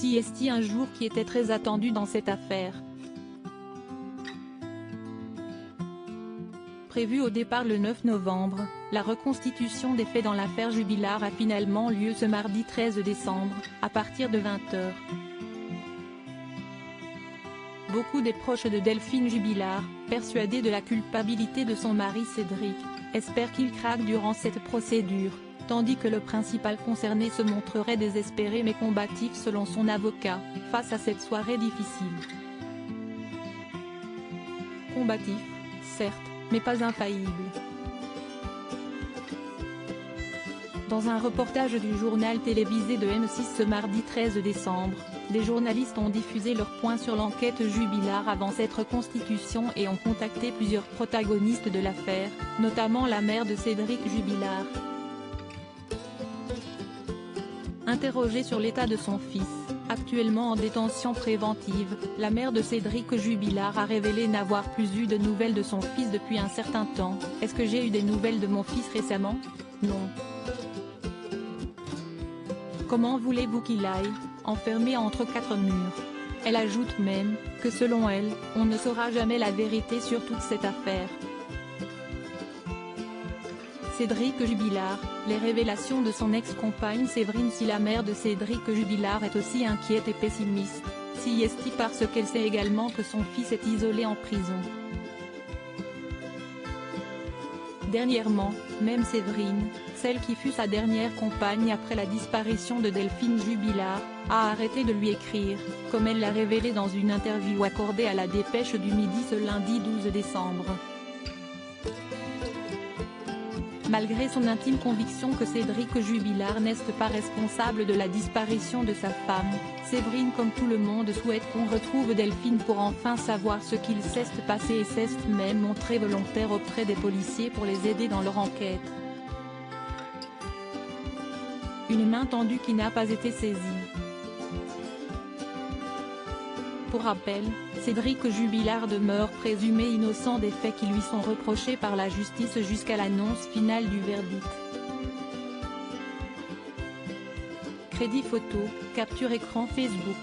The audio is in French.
Si est-il un jour qui était très attendu dans cette affaire. Prévue au départ le 9 novembre, la reconstitution des faits dans l'affaire Jubilard a finalement lieu ce mardi 13 décembre, à partir de 20h. Beaucoup des proches de Delphine Jubilard, persuadés de la culpabilité de son mari Cédric, espèrent qu'il craque durant cette procédure, tandis que le principal concerné se montrerait désespéré mais combatif selon son avocat, face à cette soirée difficile. Combatif, certes, mais pas infaillible. Dans un reportage du journal télévisé de M6 ce mardi 13 décembre, des journalistes ont diffusé leurs points sur l'enquête Jubilard avant cette reconstitution et ont contacté plusieurs protagonistes de l'affaire, notamment la mère de Cédric Jubilard. Interrogée sur l'état de son fils, actuellement en détention préventive, la mère de Cédric Jubilard a révélé n'avoir plus eu de nouvelles de son fils depuis un certain temps. « Est-ce que j'ai eu des nouvelles de mon fils récemment? Non. Comment voulez-vous qu'il aille, enfermé entre quatre murs ?» Elle ajoute même, que selon elle, on ne saura jamais la vérité sur toute cette affaire. Cédric Jubilard, les révélations de son ex-compagne Séverine. Si la mère de Cédric Jubilard est aussi inquiète et pessimiste, si est-il parce qu'elle sait également que son fils est isolé en prison. Dernièrement, même Séverine, celle qui fut sa dernière compagne après la disparition de Delphine Jubilard, a arrêté de lui écrire, comme elle l'a révélé dans une interview accordée à la Dépêche du Midi ce lundi 12 décembre. Malgré son intime conviction que Cédric Jubilard n'est pas responsable de la disparition de sa femme, Séverine comme tout le monde souhaite qu'on retrouve Delphine pour enfin savoir ce qu'il s'est passé et s'est même montré volontaire auprès des policiers pour les aider dans leur enquête. Une main tendue qui n'a pas été saisie. Pour rappel, Cédric Jubilard demeure présumé innocent des faits qui lui sont reprochés par la justice jusqu'à l'annonce finale du verdict. Crédit photo, capture écran Facebook.